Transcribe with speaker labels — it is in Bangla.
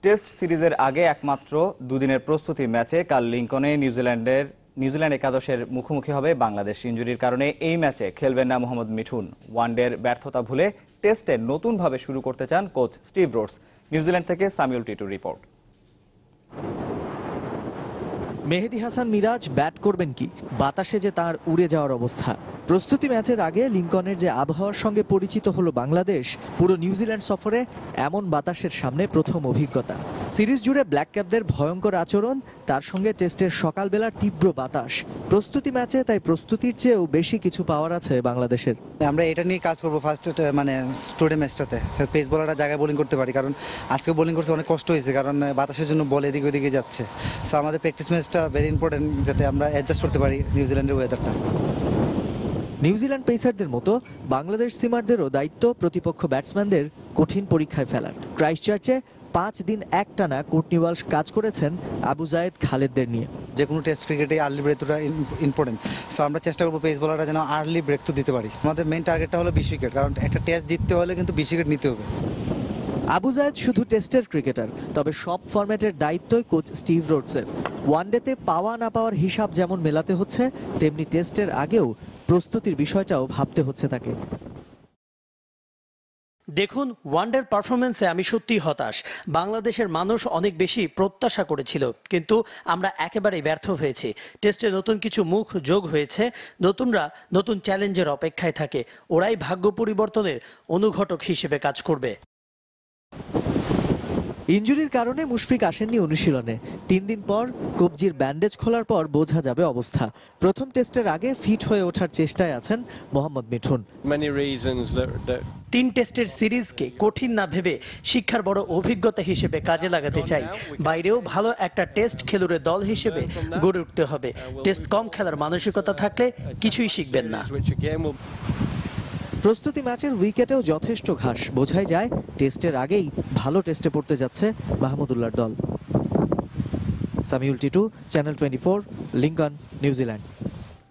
Speaker 1: টেস্ট সিরিজের আগে একমাত্র দুদিনের প্রস্তুতি ম্যাচে কাল লিংকনে নিউজিল্যান্ড একাদশের মুখোমুখি হবে বাংলাদেশ। ইনজুরির কারণে এই ম্যাচে খেলবেন না মোহাম্মদ মিঠুন। ওয়ানডের ব্যর্থতা ভুলে টেস্টে নতুনভাবে শুরু করতে চান কোচ স্টিভ রোডস। নিউজিল্যান্ড থেকে সামিউল টিটুর রিপোর্ট।
Speaker 2: মেহেদী হাসান মিরাজ ব্যাট করবেন কি, বাতাসে যে তার উড়ে যাওয়ার অবস্থা। প্রস্তুতি ম্যাচের আগে লিংকনের যে আবহাওয়ার সঙ্গে পরিচিত হলো বাংলাদেশ, পুরো নিউজিল্যান্ড সফরে এমন বাতাসের সামনে প্রথম অভিজ্ঞতা। সিরিজ জুড়ে ব্ল্যাক ক্যাপদের ভয়ঙ্কর আচরণ, তার সঙ্গে টেস্টের সকালবেলার তীব্র বাতাস। প্রস্তুতি ম্যাচে তাই প্রস্তুতির চেয়েও বেশি কিছু পাওয়ার আছে বাংলাদেশের।
Speaker 3: আমরা এটা নিয়ে কাজ করবো ফার্স্ট, মানে স্টুডে ম্যাচটাতে পেস বলাররা জায়গায় বোলিং করতে পারি, কারণ আজকে বোলিং করতে অনেক কষ্ট হয়েছে, কারণ বাতাসের জন্য বল এদিকে ওদিকে যাচ্ছে। সো আমাদের প্র্যাকটিস ম্যাচটা ভেরি ইম্পর্টেন্ট, যাতে আমরা অ্যাডজাস্ট করতে পারি নিউজিল্যান্ডের ওয়েদারটা।
Speaker 2: নিউজিল্যান্ড পেসারদের মতো বাংলাদেশ সিমারদেরও দায়িত্ব প্রতিপক্ষ ব্যাটসম্যানদের কঠিন পরীক্ষায় ফেলার। ক্রাইস্টচার্চে 5 দিন একটানা কোর্টনি ওয়ালশ কাজ করেছেন আবু জায়েদ খালেদদের নিয়ে।
Speaker 3: যে কোনো টেস্ট ক্রিকেটে আর্লি ব্রেক তোটা ইম্পর্টেন্ট। সো আমরা চেষ্টা করবো পেস বলাররা যেন আর্লি ব্রেক তো দিতে পারি। আমাদের মেন টার্গেটটা হলো 20 উইকেট, কারণ একটা টেস্ট জিততে হলে কিন্তু 20 উইকেট নিতে হবে।
Speaker 2: আবু জায়েদ শুধু টেস্টের ক্রিকেটার, তবে সব ফরম্যাটের দায়িত্বই কোচ স্টিভ রোডসের। ওয়ানডেতে পাওয়া না পাওয়ার হিসাব যেমন মেলাতে হচ্ছে, তেমনি টেস্টের আগেও প্রস্তুতির বিষয়টাও ভাবতে হচ্ছে তাকে।
Speaker 4: দেখুন, ওয়ানডের পারফরমেন্সে আমি সত্যিই হতাশ। বাংলাদেশের মানুষ অনেক বেশি প্রত্যাশা করেছিল, কিন্তু আমরা একেবারেই ব্যর্থ হয়েছি। টেস্টে নতুন কিছু মুখ যোগ হয়েছে, নতুনরা নতুন চ্যালেঞ্জের অপেক্ষায় থাকে। ওরাই ভাগ্য পরিবর্তনের অনুঘটক হিসেবে কাজ করবে।
Speaker 2: ইনজুরির কারণে মুশফিক আসেননি অনুশীলনে। 3 দিন পর কবজির ব্যান্ডেজ খোলার পর বোঝা যাবে অবস্থা। প্রথম টেস্টের আগে ফিট হয়ে ওঠার চেষ্টায় আছেন মোহাম্মদ মিঠুন।
Speaker 4: 3 টেস্টের সিরিজকে কঠিন না ভেবে শিক্ষার বড় অভিজ্ঞতা হিসেবে কাজে লাগাতে চাই। বাইরেও ভালো একটা টেস্ট খেলুড়ে দল হিসেবে গড়ে উঠতে হবে। টেস্ট কম খেলার মানসিকতা থাকলে কিছুই শিখবেন না।
Speaker 2: প্রস্তুতি ম্যাচের উইকেটেও যথেষ্ট ঘাস, বোঝাই যায় টেস্টের আগেই ভালো টেস্টে পড়তে যাচ্ছে মাহমুদুল্লাহর দল। Samiul Titu, channel 24, Lincoln, New Zealand.